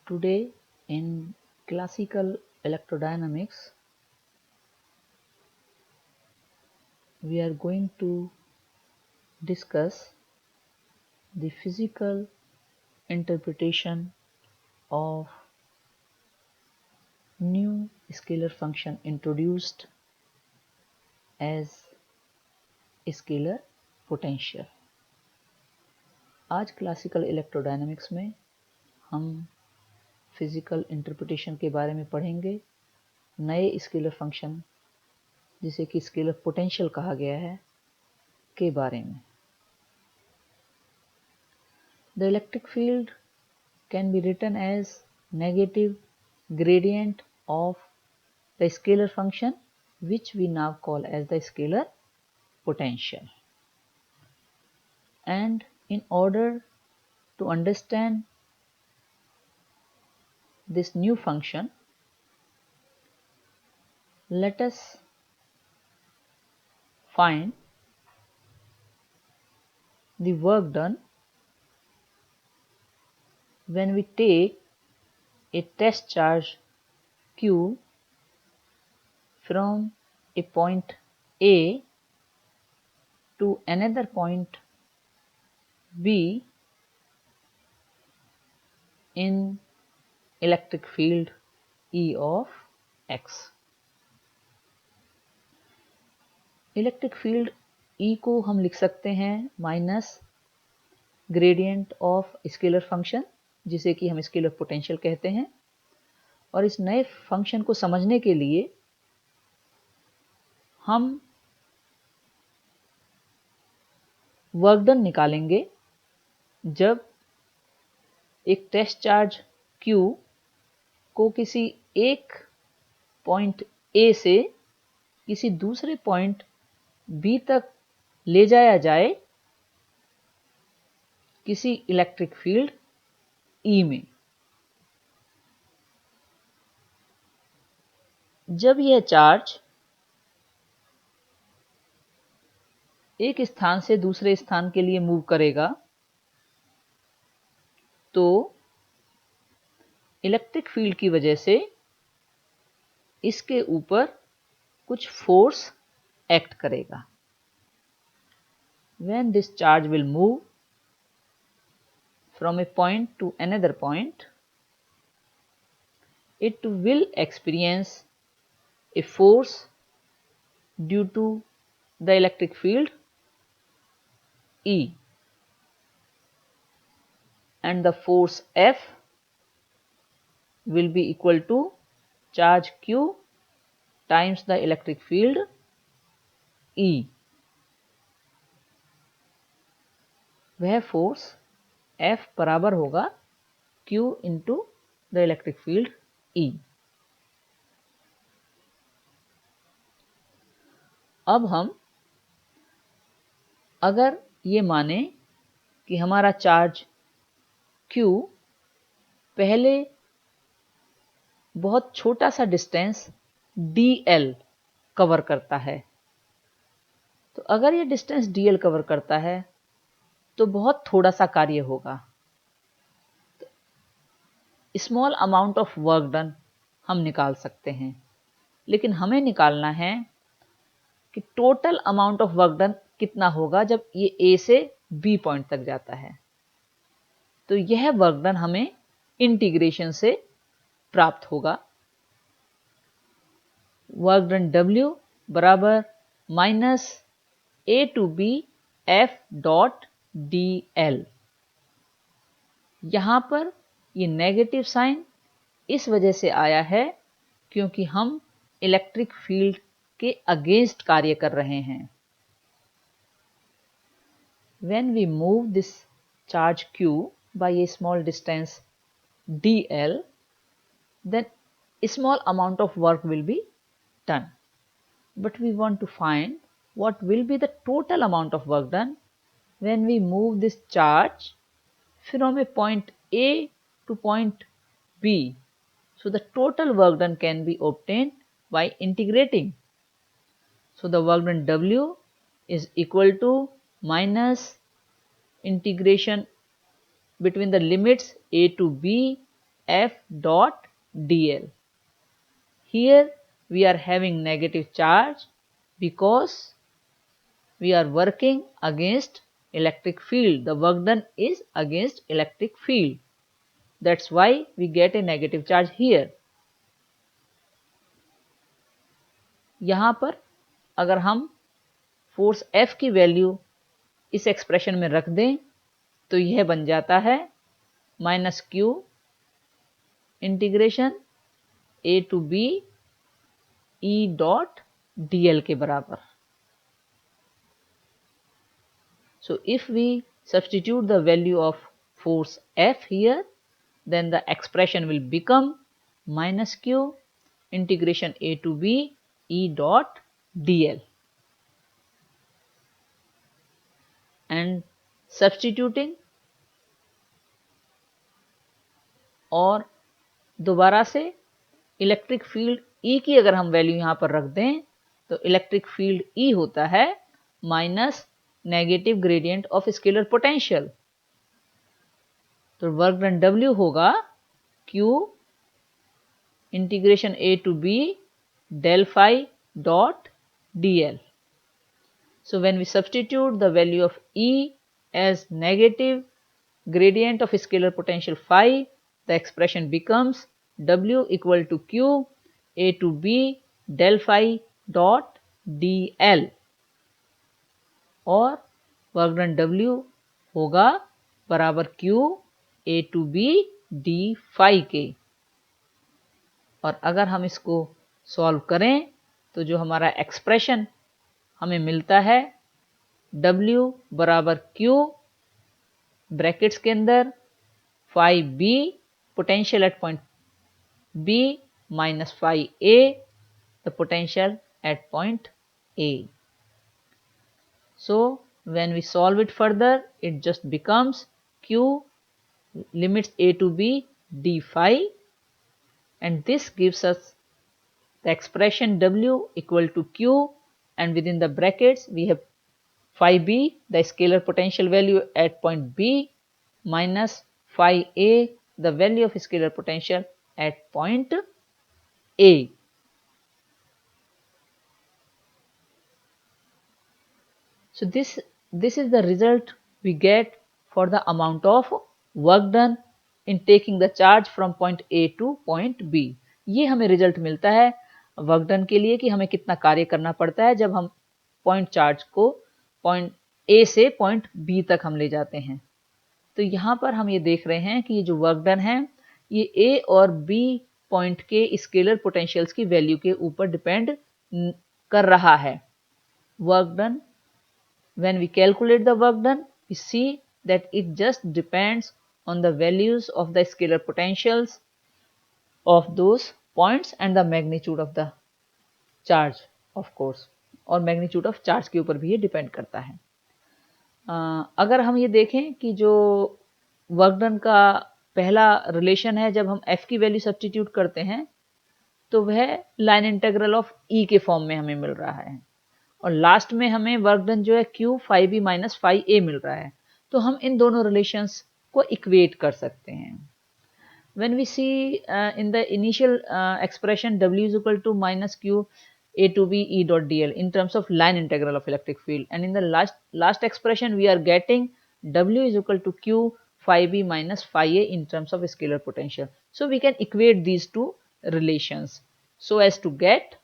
Today in classical electrodynamics, we are going to discuss the physical interpretation of new scalar function introduced as scalar potential. आज classical electrodynamics में हम physical interpretation के बारे में पढ़ेंगे नए स्केलर फंक्शन जिसे कि स्केलर पोटेंशियल कहा गया है के बारे में. The electric field can be written as negative gradient of the scalar function, which we now call as the scalar potential. And in order to understand this new function, let us find the work done when we take a test charge q from a point A to another point B in electric field E of x. Electric field E को हम लिख सकते हैं minus gradient of scalar function जिसे कि हम scalar potential कहते हैं. और इस नए फंक्शन को समझने के लिए हम वर्क डन निकालेंगे जब एक टेस्ट चार्ज Q को किसी एक पॉइंट A से किसी दूसरे पॉइंट B तक ले जाया जाए किसी इलेक्ट्रिक फील्ड E में. जब यह चार्ज एक स्थान से दूसरे स्थान के लिए मूव करेगा तो इलेक्ट्रिक फील्ड की वजह से इसके ऊपर कुछ फोर्स एक्ट करेगा. When this charge will move from a point to another point, it will experience a force due to the electric field E, and the force F will be equal to charge Q times the electric field E. वह force F बराबर होगा Q into the electric field E. अब हम अगर ये माने कि हमारा चार्ज Q पहले बहुत छोटा सा डिस्टेंस dl कवर करता है, तो अगर ये डिस्टेंस dl कवर करता है तो बहुत थोड़ा सा कार्य होगा. Small amount of work done हम निकाल सकते हैं, लेकिन हमें निकालना है कि total amount of work done कितना होगा जब ये A से B पॉइंट तक जाता है. तो यह वर्क डन हमें इंटीग्रेशन से प्राप्त होगा. वर्क डन W बराबर minus A to B F dot dl. यहां पर ये नेगेटिव साइन इस वजह से आया है क्योंकि हम इलेक्ट्रिक फील्ड के अगेंस्ट कार्य कर रहे हैं. When we move this charge Q by a small distance dl, then a small amount of work will be done. But we want to find what will be the total amount of work done when we move this charge from a point A to point B. So the total work done can be obtained by integrating. So the work done W is equal to minus integration between the limits A to B F dot dl. Here we are having negative charge because we are working against electric field. The work done is against electric field. That's why we get a negative charge here. यहाँ पर अगर हम force F की value इस expression में रख दें तो यह बन जाता है minus Q integration A to B E dot dl के बराबर. So if we substitute the value of force F here, then the expression will become minus q integration A to B E dot dl. And substituting और दोबारा से electric field E की अगर हम value यहाँ पर रख दें तो इलेक्ट्रिक फील्ड E होता है minus negative gradient of scalar potential. तो वर्क डन W होगा Q integration A to B del phi dot dl. So when we substitute the value of E as negative gradient of scalar potential phi, the expression becomes W equal to Q A to B del phi dot dl. और work done W होगा बराबर Q A to B d phi के. और अगर हम इसको solve करें तो जो हमारा एक्सप्रेशन हमें मिलता है W बराबर Q ब्रैकेट्स के अंदर phi B potential at point B minus phi A the potential at point A. So when we solve it further, it just becomes Q limits A to B d phi, and this gives us the expression W equal to Q, and within the brackets we have phi B, the scalar potential value at point B, minus phi A, the value of scalar potential at point A. So this is the result we get for the amount of work done in taking the charge from point A to point B. ये हमें result मिलता है work done के लिए कि हमें कितना कार्य करना पड़ता है जब हम पॉइंट चार्ज को पॉइंट A से पॉइंट B तक हम ले जाते हैं. तो यहाँ पर हम ये देख रहे हैं कि ये जो वर्क डन है ये A और B पॉइंट के स्केलर पोटेंशियल्स की वैल्यू के ऊपर डिपेंड कर रहा है. Work done, when we calculate the work done, we see that it just depends on the values of the scalar potentials of those points and the magnitude of the charge, of course. और magnitude of charge के ऊपर भी ये depend करता है. अगर हम ये देखें कि जो work done का पहला रिलेशन है जब हम f की वैल्यू सब्स्टिट्यूट करते हैं तो वह लाइन इंटीग्रल ऑफ E के फॉर्म में हमें मिल रहा है और लास्ट में हमें वर्क डन जो है Q phi B minus phi A मिल रहा है. तो हम इन दोनों रिलेशंस को इक्वेट कर सकते हैं. When we see in the initial expression W is equal to minus Q A to B E dot dl in terms of line integral of electric field, and in the last expression we are getting W is equal to Q phi B minus phi A in terms of scalar potential. So we can equate these two relations so as to get,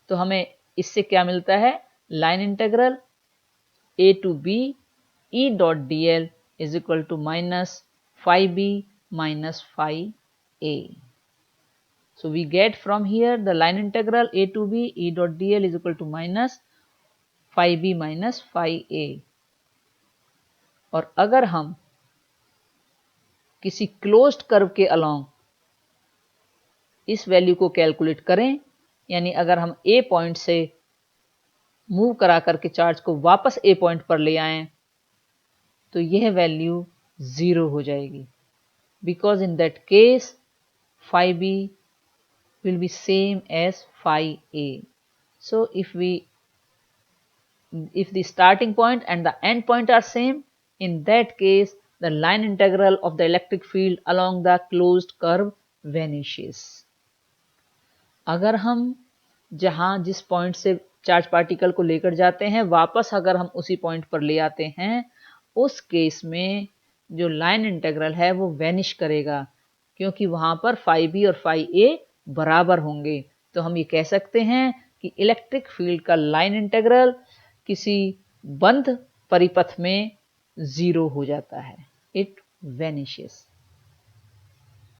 तो हमें इससे क्या मिलता है line integral A to B E dot dl is equal to minus phi B minus phi A. So we get from here the line integral A to B E dot dl is equal to minus phi B minus phi A. और अगर हम किसी closed curve के along इस value को calculate करें, यानी अगर हम A पॉइंट से मूव करा करके चार्ज को वापस A पॉइंट पर ले आएं तो यह वैल्यू 0 हो जाएगी, because in that case phi B will be same as phi A. So if the starting point and the end point are same, in that case the line integral of the electric field along the closed curve vanishes. अगर हम जहां जिस point से charge particle को लेकर जाते हैं वापस अगर हम उसी पॉइंट पर ले आते हैं, उस केस में जो लाइन इंटीग्रल है वो वैनिश करेगा, क्योंकि वहां पर phi b और phi a बराबर होंगे। तो हम ये कह सकते हैं कि इलेक्ट्रिक फील्ड का लाइन इंटीग्रल किसी बंद परिपथ में 0 हो जाता है, इट वैनिशेस।